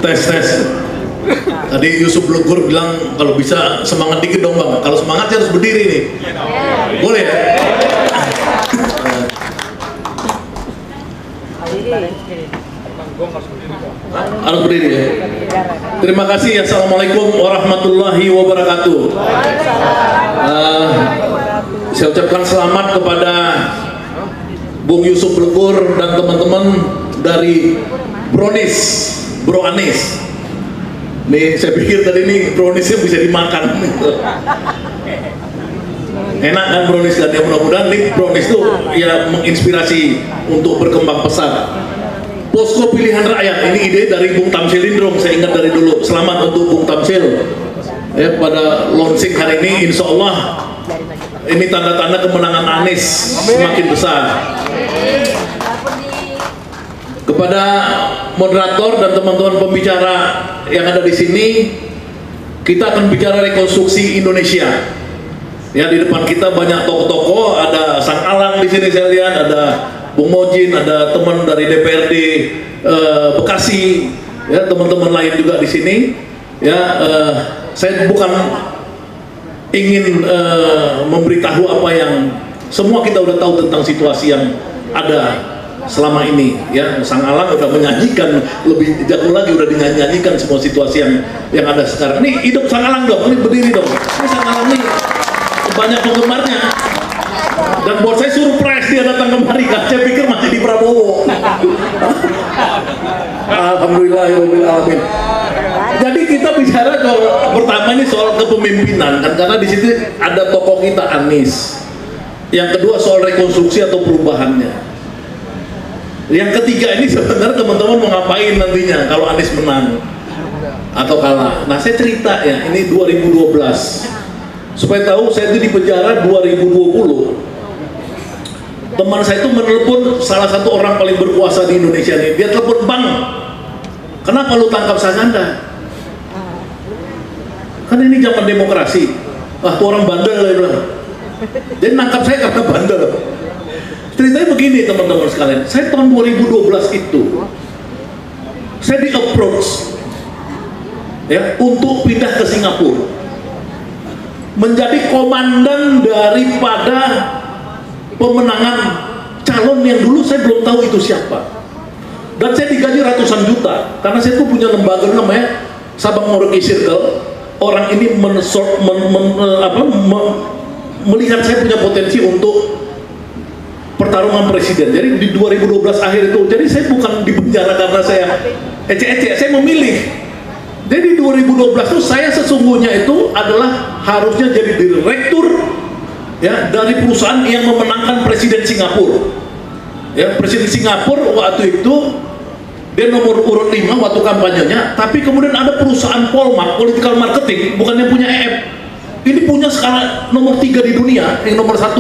Tes. Tadi Yusuf Blegur bilang kalau bisa semangat dikit dong bang. Kalau semangatnya harus berdiri nih. Boleh ya? Harus berdiri ya. Terima kasih. Assalamualaikum warahmatullahi wabarakatuh. Saya ucapkan selamat kepada Bung Yusuf Blegur dan teman-teman dari Brownies, Bro Anies. Nih saya pikir tadi ini browniesnya bisa dimakan. Enak kan brownies kan, ya mudah-mudahan nih brownies itu ya menginspirasi untuk berkembang pesat. Posko pilihan rakyat, ini ide dari Bung Tamsil Lindrong, saya ingat dari dulu. Selamat untuk Bung Tamsil ya, pada launching hari ini, insya Allah ini tanda-tanda kemenangan Anies semakin besar. Kepada moderator dan teman-teman pembicara yang ada di sini, kita akan bicara rekonstruksi Indonesia. Ya, di depan kita banyak tokoh-tokoh, ada Sang Alang di sini saya lihat, ada Bung Mojin, ada teman dari DPRD Bekasi, ya teman-teman lain juga di sini. Ya, saya bukan ingin memberitahu apa yang semua kita udah tahu tentang situasi yang ada selama ini. Ya, Sang Alang udah menyanyikan lebih jauh lagi, udah dinyanyikan semua situasi yang ada sekarang. Nih hidup Sang Alang dong, ini berdiri dong. Ini Sang Alang nih banyak penggemarnya. Dan buat saya surprise dia datang kemari kan, saya pikir masih di Prabowo. Alhamdulillahirabbil alamin. Jadi kita bicara pertama ini soal kepemimpinan kan, karena di situ ada tokoh kita Anies. Yang kedua soal rekonstruksi atau perubahannya. Yang ketiga ini sebenarnya teman-teman mau ngapain nantinya kalau Anies menang atau kalah. Nah saya cerita ya, ini 2012. Supaya tahu, saya itu di penjara 2020. Teman saya itu menelepon salah satu orang paling berkuasa di Indonesia nih. Dia telepon, "Bang, kenapa lu tangkap Saganda? Kan ini zaman demokrasi." Wah, tuh orang bandel lah bilang. Jadi nangkap saya karena bandel. Ceritanya begini teman-teman sekalian, saya tahun 2012 itu saya di approach ya untuk pindah ke Singapura menjadi komandan daripada pemenangan calon yang dulu saya belum tahu itu siapa, dan saya digaji ratusan juta karena saya tuh punya lembaga namanya Sabang Merauke Circle. Orang ini melihat saya punya potensi untuk pertarungan presiden. Jadi di 2012 akhir itu, jadi saya bukan di penjara karena saya ecek-ecek, saya memilih. Jadi 2012 itu saya sesungguhnya itu adalah harusnya jadi direktur ya dari perusahaan yang memenangkan presiden Singapura. Ya, presiden Singapura waktu itu dia nomor urut 5 waktu kampanyenya, tapi kemudian ada perusahaan Polmark, political marketing, bukan yang punya EF. Ini punya skala nomor 3 di dunia, yang nomor 1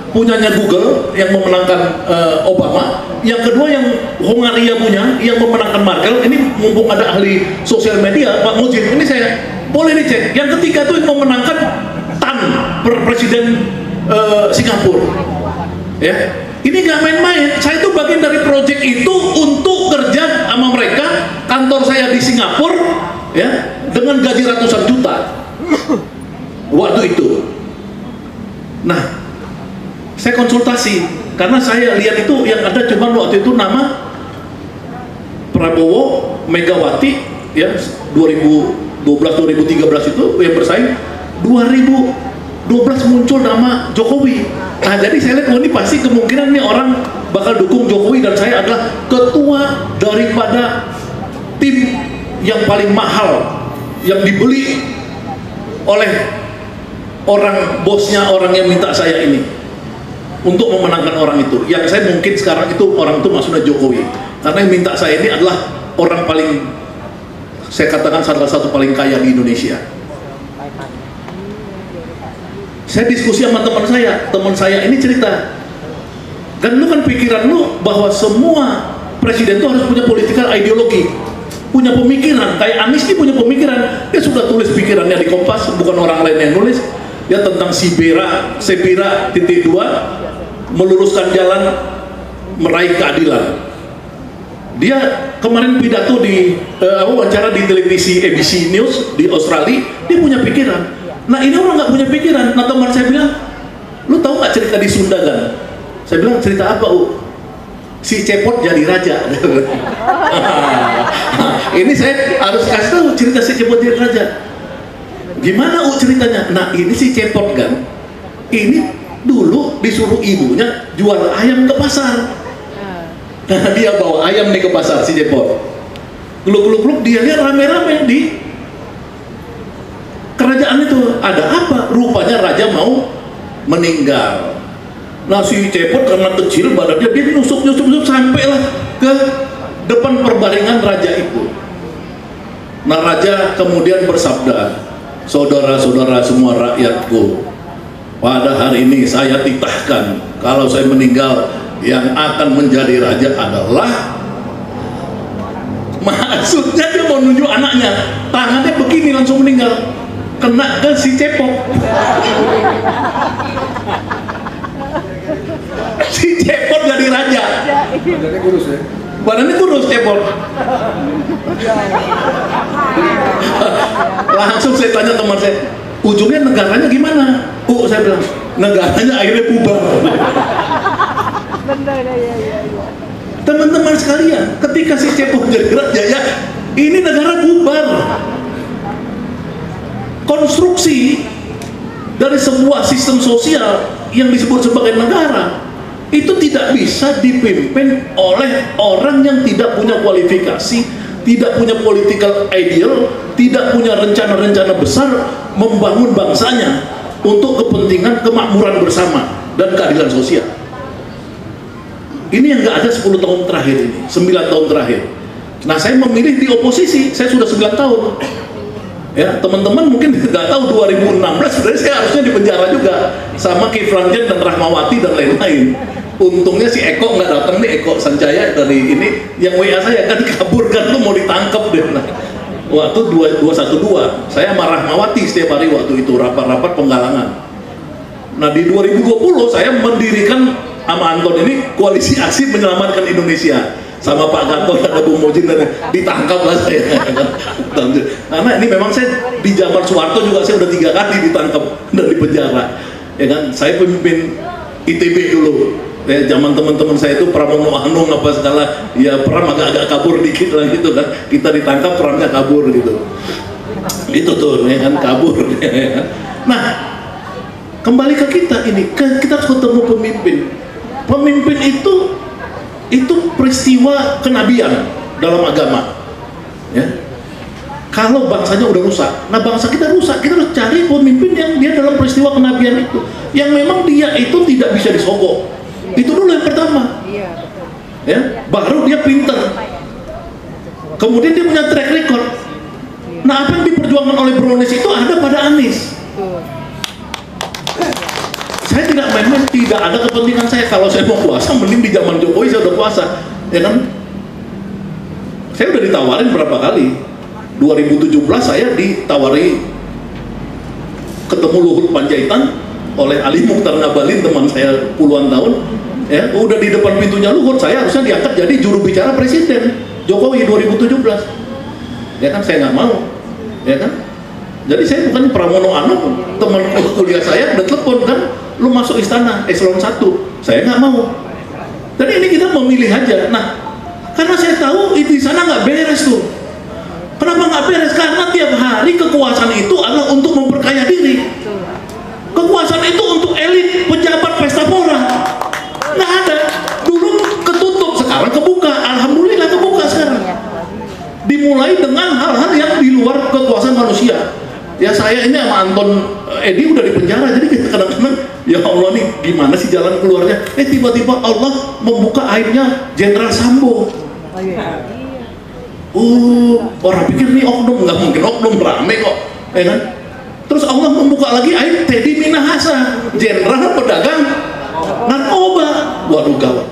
punyanya Google yang memenangkan Obama, yang kedua yang Hongaria punya yang memenangkan Merkel. Ini mumpung ada ahli sosial media Pak Mojin, ini saya boleh dicek. Yang ketiga itu yang memenangkan Tan, presiden Singapura. Ya, ini nggak main-main. Saya itu bagian dari proyek itu untuk kerja sama mereka. Kantor saya di Singapura, ya, dengan gaji ratusan juta waktu itu. Nah, saya konsultasi karena saya lihat itu yang ada cuma waktu itu nama Prabowo, Megawati ya 2012-2013 itu yang bersaing. 2012 muncul nama Jokowi. Nah jadi saya lihat, oh ini pasti kemungkinan nih orang bakal dukung Jokowi, dan saya adalah ketua daripada tim yang paling mahal yang dibeli oleh orang bosnya, orang yang minta saya ini untuk memenangkan orang itu. Yang saya mungkin sekarang itu orang itu maksudnya Jokowi, karena yang minta saya ini adalah orang paling, saya katakan salah satu paling kaya di Indonesia. Saya diskusi sama teman saya ini cerita, kan lu kan pikiran lu bahwa semua presiden itu harus punya political ideologi, punya pemikiran. Kayak Anies ini punya pemikiran, dia sudah tulis pikirannya di Kompas, bukan orang lain yang nulis. Ya tentang Sepira titik 2, meluruskan jalan meraih keadilan. Dia kemarin pidato di wawancara di televisi ABC News di Australia, dia punya pikiran. Nah ini orang nggak punya pikiran. Nah teman saya bilang, lu tahu nggak cerita di Sunda kan? Saya bilang, cerita apa si Cepot jadi raja. Ini saya harus kasih tahu cerita si Cepot jadi raja. Gimana ceritanya? Nah ini si Cepot kan, ini dulu disuruh ibunya jual ayam ke pasar. Nah, dia bawa ayam nih ke pasar si Cepot. Gluk-gluk-gluk, dia lihat rame-rame di kerajaan itu. Ada apa? Rupanya raja mau meninggal. Nah si Cepot karena kecil badannya, dia nusuk-nusuk sampailah ke depan perbaringan raja itu. Nah raja kemudian bersabda, saudara-saudara semua rakyatku, pada hari ini saya titahkan kalau saya meninggal, yang akan menjadi raja adalah, maksudnya dia mau nunjuk anaknya, tangannya begini langsung meninggal, kena ke si Cepot. Si Cepot jadi raja. Badannya kurus ya? Badannya kurus Cepot. Langsung saya tanya teman saya, ujungnya negaranya gimana? Saya bilang, negaranya akhirnya bubar. Teman-teman sekalian, ketika si Cepot jadi raja, ya ini negara bubar. Konstruksi dari sebuah sistem sosial yang disebut sebagai negara itu tidak bisa dipimpin oleh orang yang tidak punya kualifikasi, tidak punya political ideal, tidak punya rencana-rencana besar membangun bangsanya untuk kepentingan kemakmuran bersama dan keadilan sosial. Ini yang nggak ada 10 tahun terakhir ini, 9 tahun terakhir. Nah saya memilih di oposisi, saya sudah 9 tahun. Ya, teman-teman mungkin nggak tahu 2016 sebenarnya saya harusnya di penjara juga sama Kiflan Zen dan Rahmawati dan lain-lain. Untungnya si Eko nggak datang nih, Eko Sanjaya dari ini yang WA saya kan kabur kan, lu mau ditangkap deh. Nah, waktu 212 saya sama Rahmawati setiap hari waktu itu rapat-rapat penggalangan. Nah di 2020 saya mendirikan sama Anton ini koalisi aksi menyelamatkan Indonesia. Sama Pak Gatot, ada Bung Mojin, ditangkap lah saya. Karena ini memang saya di zaman Soeharto juga saya udah 3 kali ditangkap dan dipenjara. Ya kan, saya pemimpin ITB dulu. Ya, zaman teman-teman saya itu Pramono Anung apa segala, ya Pram agak-agak kabur dikit lah gitu kan. Kita ditangkap, Pramnya kabur gitu. Itu tuh, ya kan, kabur. Ya kan? Nah, kembali ke kita ini, kita harus ketemu pemimpin. Pemimpin itu peristiwa kenabian dalam agama, ya. Kalau bangsanya udah rusak, nah bangsa kita rusak, kita harus cari pemimpin yang dia dalam peristiwa kenabian itu, yang memang dia itu tidak bisa disogok. Itu dulu yang pertama, ya. Baru dia pinter, kemudian dia punya track record. Nah apa yang diperjuangkan oleh Bronis itu ada pada Anies. Saya tidak main-main, tidak ada kepentingan saya. Kalau saya mau puasa, mending di zaman Jokowi saya udah puasa, ya kan? Saya udah ditawarin berapa kali. 2017 saya ditawari ketemu Luhut Panjaitan oleh Ali Mukhtar Ngabalin, teman saya puluhan tahun. Ya, udah di depan pintunya Luhut, saya harusnya diangkat jadi juru bicara Presiden Jokowi 2017. Ya kan, saya nggak mau, ya kan? Jadi saya bukan Pramono Anung, teman kuliah saya udah telepon kan, lu masuk istana eselon 1, saya nggak mau. Dan ini kita memilih aja. Nah, karena saya tahu di sana nggak beres tuh. Kenapa nggak beres? Karena tiap hari kekuasaan itu adalah untuk memperkaya diri. Kekuasaan itu untuk elit, pejabat, pesta pora. Nggak ada. Dulu ketutup, sekarang kebuka. Alhamdulillah kebuka sekarang. Dimulai dengan hal-hal yang di luar kekuasaan manusia. Ya saya ini sama Anton Edi udah di penjara, jadi kita kadang-kadang ya Allah nih gimana sih jalan keluarnya. Tiba-tiba Allah membuka aibnya Jenderal Sambo. Orang pikir nih oknum, nggak mungkin oknum, rame kok, ya kan? Terus Allah membuka lagi aib Teddy Minahasa, Jenderal pedagang narkoba. Waduh gawat.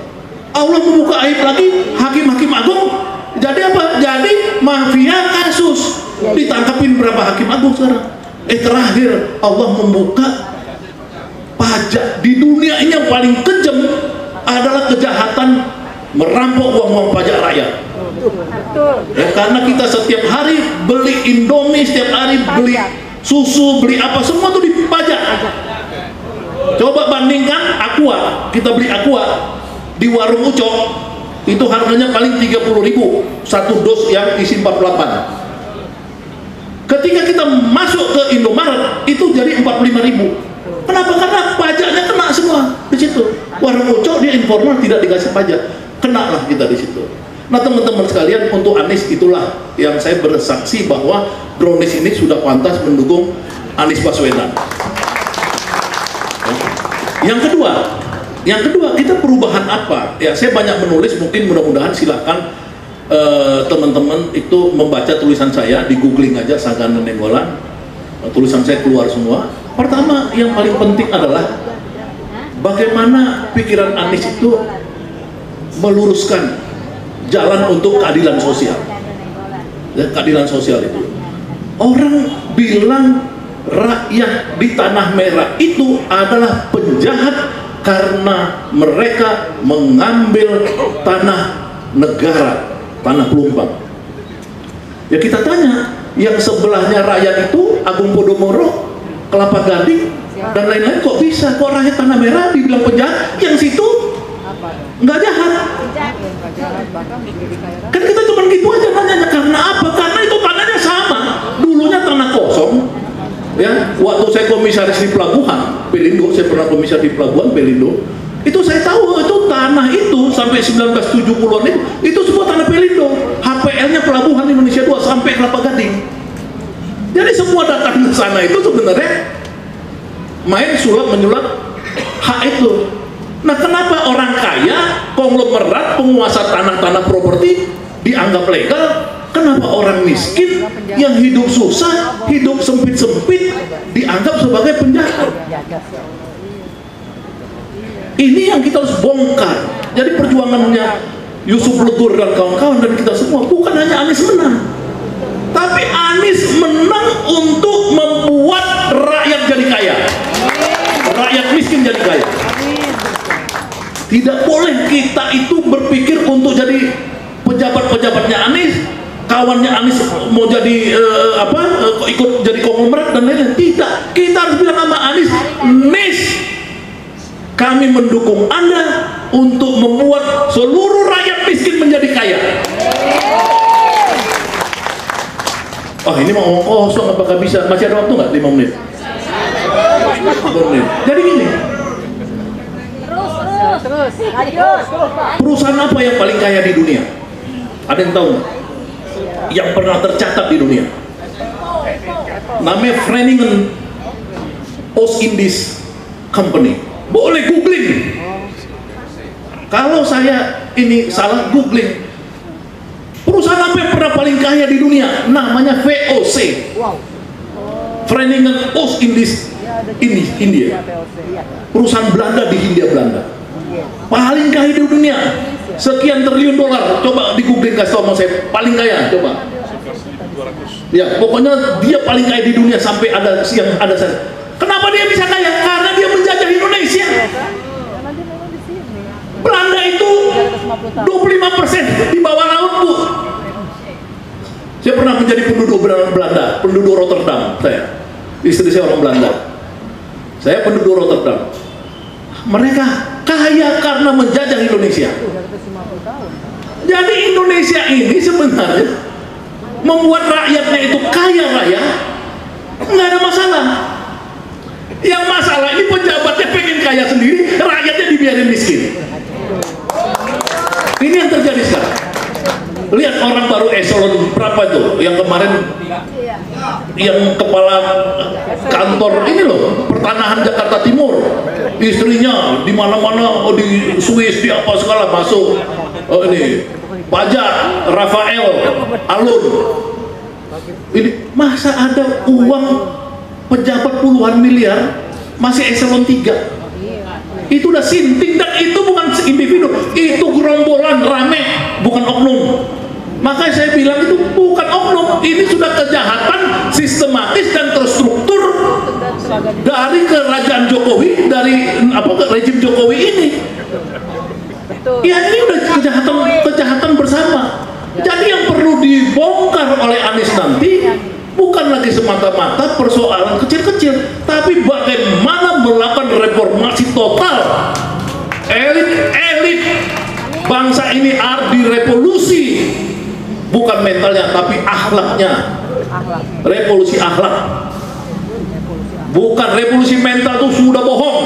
Allah membuka aib lagi hakim-hakim agung. Jadi apa? Jadi mafia kasus. Ditangkapin berapa hakim agung sekarang? Terakhir Allah membuka pajak di dunia ini yang paling kejam adalah kejahatan merampok uang-uang pajak rakyat. Ya, karena kita setiap hari beli Indomie, setiap hari beli susu, beli apa, semua tuh dipajak. Coba bandingkan Aqua, kita beli Aqua di warung Ucok, itu harganya paling 30.000 satu dos yang isi 48. Ketika kita masuk ke Indomaret itu jadi 45.000. Kenapa? Karena pajaknya kena semua di situ. Warung Ucok dia informal, tidak dikasih pajak, kena lah kita di situ. Nah teman-teman sekalian, untuk Anies itulah yang saya bersaksi bahwa Brownies ini sudah pantas mendukung Anies Baswedan. Yang kedua kita perubahan apa? Ya saya banyak menulis, mungkin mudah-mudahan silakan teman-teman itu membaca tulisan saya, di googling aja Sagana Nainggolan, tulisan saya keluar semua. Pertama yang paling penting adalah bagaimana pikiran Anies itu meluruskan jalan untuk keadilan sosial. Ya, keadilan sosial itu. Orang bilang rakyat di Tanah Merah itu adalah penjahat karena mereka mengambil tanah negara, tanah pelumpang. Ya kita tanya, yang sebelahnya rakyat itu Agung Podomoro, Kelapa Gading dan lain-lain, kok bisa? Kok rakyat Tanah Merah dibilang penjahat, yang situ nggak jahat? Kan kita cuma gitu aja nanya. Karena apa? Karena itu tanahnya sama, dulunya tanah kosong. Ya, waktu saya komisaris di pelabuhan Pelindo, saya pernah komisaris di pelabuhan Pelindo, itu saya tahu itu tanah itu sampai 1970-an itu semua tanah Pelindo. HPL-nya Pelabuhan Indonesia 2 sampai Kelapa Gading. Jadi semua datang ke sana itu sebenarnya main sulap menyulap hak itu. Nah kenapa orang kaya, konglomerat, penguasa tanah-tanah properti dianggap legal? Kenapa orang miskin yang hidup susah, hidup sempit-sempit dianggap sebagai penjahat? Ini yang kita harus bongkar. Jadi perjuangannya Yusuf Legur dan kawan-kawan dan kita semua bukan hanya Anies menang, tapi Anies menang untuk membuat rakyat jadi kaya, rakyat miskin jadi kaya. Tidak boleh kita itu berpikir untuk jadi pejabat-pejabatnya Anies, kawannya Anies mau jadi ikut jadi konglomerat dan lain-lain. Tidak, kita harus bilang sama Anies, Anies, kami mendukung Anda untuk membuat seluruh rakyat miskin menjadi kaya. Oh ini mau ngomong kosong, apakah bisa? Masih ada waktu nggak? 5 menit? 5 menit. Jadi gini, Terus. perusahaan apa yang paling kaya di dunia? Ada yang tahu nggak? Yang pernah tercatat di dunia? Namanya Groningen Oost-Indisch Company. Boleh googling. Kalau saya ini salah, googling. Perusahaan apa yang pernah paling kaya di dunia? Namanya VOC. Groningen Oost-Indisch India. Perusahaan Belanda di Hindia Belanda. Paling kaya di dunia, sekian triliun dolar. Coba di googling, kasih tau sama saya, paling kaya, coba. Ya, pokoknya dia paling kaya di dunia sampai ada yang ada saya. Kenapa dia bisa kaya? Karena dia menjajah Indonesia. Belanda itu 25% di bawah laut, Bu. Saya pernah menjadi penduduk Belanda, penduduk Rotterdam. Istri saya orang Belanda. Saya penduduk Rotterdam. Mereka kaya karena menjajah Indonesia. Jadi Indonesia ini sebenarnya membuat rakyatnya itu kaya raya, nggak ada masalah. Yang masalah ini pejabatnya pengen kaya sendiri, rakyatnya dibiarin miskin. Ini yang terjadi sekarang. Lihat orang baru eselon berapa itu yang kemarin, yang kepala kantor ini loh, pertanahan Jakarta Timur, istrinya di mana-mana, di Swiss, di apa segala masuk. Ini pajak Rafael Alun. Ini masa ada uang pejabat puluhan miliar masih eselon 3? Itu udah sinting, dan itu bukan individu, itu gerombolan rame, bukan oknum. Makanya saya bilang itu bukan oknum, ini sudah kejahatan sistematis dan terstruktur dari kerajaan Jokowi, dari rejim Jokowi ini. Ya ini udah kejahatan bersama. Jadi yang perlu dibongkar oleh Anies nanti bukan lagi semata-mata persoalan kecil-kecil, tapi bagaimana melakukan reformasi total. Elit bangsa ini harus direvolusi, bukan mentalnya tapi akhlaknya. Revolusi akhlak, bukan revolusi mental. Tuh sudah bohong.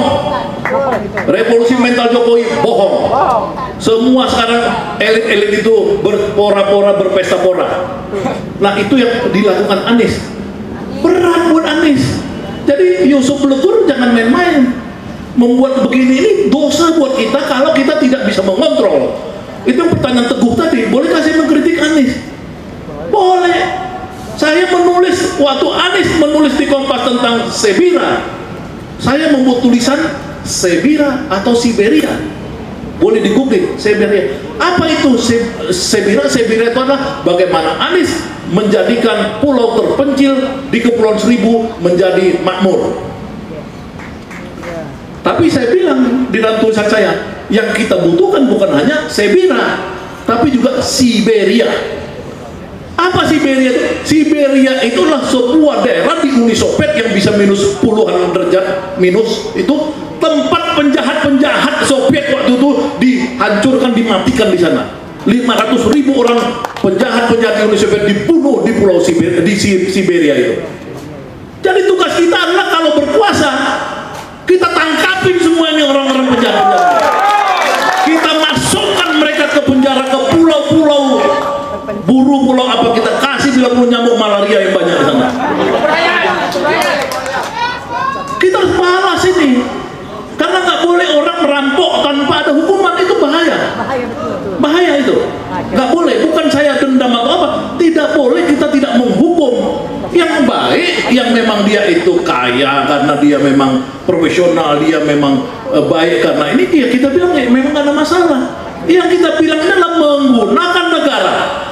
Revolusi mental Jokowi bohong. Semua sekarang elit-elit itu berpora-pora, berpesta pora. Nah itu yang dilakukan Anies. Berat buat Anies. Jadi Yusuf Legur jangan main-main. Membuat begini ini dosa buat kita kalau kita tidak bisa mengontrol. Itu yang pertanyaan Teguh tadi. Bolehkah saya mengkritik Anies? Boleh. Saya menulis, waktu Anies menulis di Kompas tentang Sebira, saya membuat tulisan Sebira atau Siberia. Boleh di Google, Siberia. Apa itu Sebira? Sebira itu adalah bagaimana Anies menjadikan pulau terpencil di Kepulauan Seribu menjadi makmur. Tapi saya bilang di dalam tulisan saya, yang kita butuhkan bukan hanya Sebira, tapi juga Siberia. Apa Siberia itu? Siberia itulah sebuah daerah di Uni Soviet yang bisa minus puluhan derajat minus. Itu tempat penjahat-penjahat Soviet waktu itu dihancurkan, dimatikan di sana. 500.000 orang penjahat-penjahat Uni Soviet dibunuh di pulau Siberia itu. Jadi tugas kita adalah kalau berkuasa, kita tangkapin semua ini orang-orang penjahat-penjahat. Kita masukkan mereka ke penjara, ke pulau-pulau, buru pulau apa, kita kasih bila perlu nyamuk malaria yang banyak di sana. Kita harus balas ini, karena nggak boleh orang merampok tanpa ada hukuman. Itu bahaya. Bahaya itu. Nggak boleh. Bukan saya dendam atau apa. Tidak boleh kita tidak menghukum. Yang baik, yang memang dia itu kaya karena dia memang profesional, dia memang baik karena ini, dia kita bilang ya, memang nggak ada masalah. Yang kita bilang adalah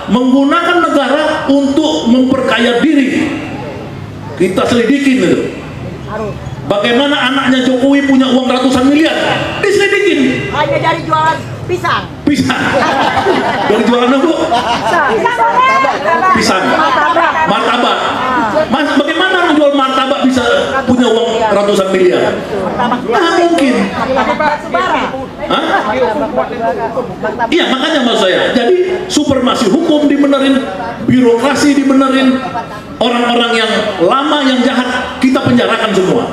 menggunakan negara untuk memperkaya diri. Kita selidikin itu. Bagaimana anaknya Jokowi punya uang ratusan miliar? Diselidikin. Hanya dari jualan pisang. Pisang. Dari jualan apa, Bu? Pisang. Martabak. Mas, bagaimana menjual martabak bisa punya uang ratusan miliar? Nah, mungkin. Hah? Iya, makanya maksud saya. Jadi supremasi hukum dibenerin, birokrasi dibenerin, orang-orang yang lama yang jahat kita penjarakan semua.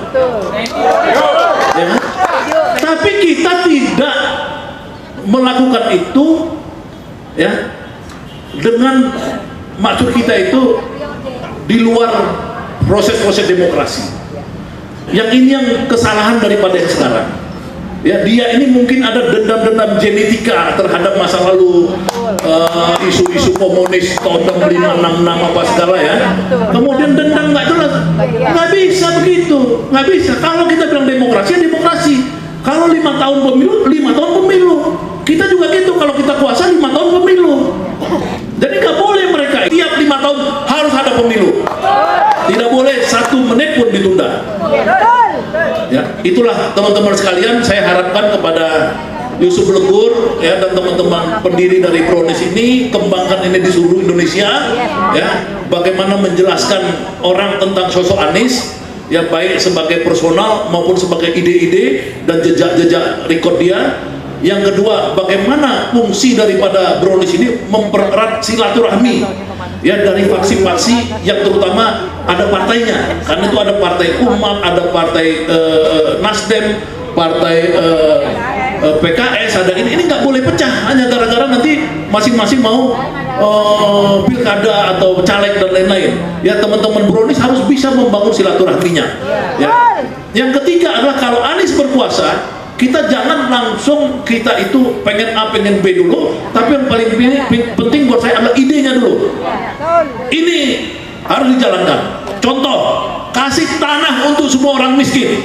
Ya kan? Tapi kita tidak melakukan itu ya dengan maksud kita itu di luar proses-proses demokrasi. Yang ini yang kesalahan daripada yang sekarang. Ya, dia ini mungkin ada dendam-dendam genetika terhadap masa lalu, isu-isu komunis, todong 566 apa segala ya. Kemudian dendam nggak jelas, nggak bisa begitu, nggak bisa. Kalau kita bilang demokrasi, ya demokrasi. Kalau 5 tahun pemilu, 5 tahun pemilu. Kita juga gitu, kalau kita kuasa 5 tahun pemilu. Jadi nggak boleh mereka tiap 5 tahun harus ada pemilu. Tidak boleh 1 menit pun ditunda. Ya, itulah teman-teman sekalian, saya harapkan kepada Yusuf Legur ya dan teman-teman pendiri dari Brownies ini, kembangkan ini di seluruh Indonesia ya, bagaimana menjelaskan orang tentang sosok Anies ya, baik sebagai personal maupun sebagai ide-ide dan jejak-jejak rekod dia. Yang kedua, bagaimana fungsi daripada Brownies ini mempererat silaturahmi ya dari faksi-faksi yang terutama ada partainya, karena itu ada partai Umat, ada partai Nasdem, partai PKS, ada ini nggak boleh pecah hanya gara-gara nanti masing-masing mau pilkada atau caleg dan lain-lain. Ya, teman-teman Brownies harus bisa membangun silaturahminya. Ya. Yang ketiga adalah kalau Anies berkuasa, kita jangan langsung kita itu pengen A pengen B dulu, tapi yang paling penting buat saya adalah idenya dulu. Ini harus dijalankan. Contoh, kasih tanah untuk semua orang miskin.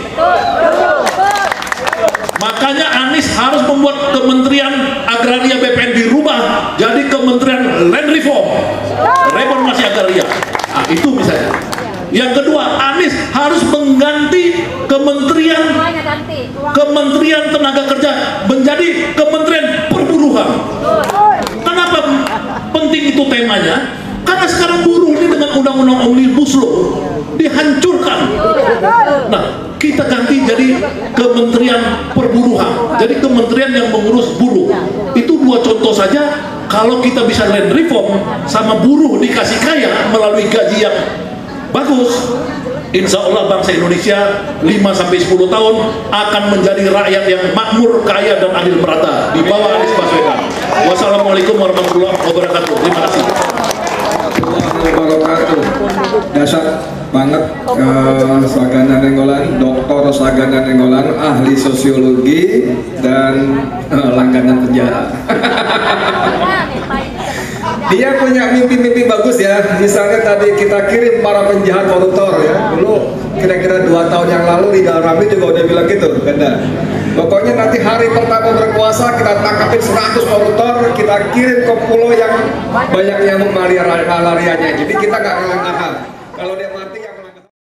Makanya Anies harus membuat Kementerian Agraria BPN dirubah jadi Kementerian Land Reformasi Agraria. Nah, itu misalnya. Yang kedua, Anies harus mengganti Kementerian Tenaga Kerja menjadi Kementerian temanya karena sekarang buruh ini dengan undang-undang Omnibus Law dihancurkan. Nah, kita ganti jadi Kementerian Perburuhan, jadi kementerian yang mengurus buruh. Itu dua contoh saja. Kalau kita bisa land reform sama buruh dikasih kaya melalui gaji yang bagus, insya Allah bangsa Indonesia 5-10 tahun akan menjadi rakyat yang makmur, kaya, dan adil merata di bawah Anies Baswedan. Wassalamualaikum warahmatullahi wabarakatuh. Terima kasih. Dasar banget Sagana Nainggolan, Dr. Sagana Nainggolan, ahli sosiologi dan langganan penjara. Dia punya mimpi-mimpi bagus ya. Misalnya tadi kita kirim para penjahat koruptor ya. Dulu kira-kira 2 tahun yang lalu Rizal Ramli juga udah bilang gitu, Ganda. Pokoknya nanti hari pertama berkuasa kita tangkapin 100 koruptor, kita kirim ke pulau yang banyak nyamuk malarianya. Jadi kita nggak ngelahan. Kalau dia mati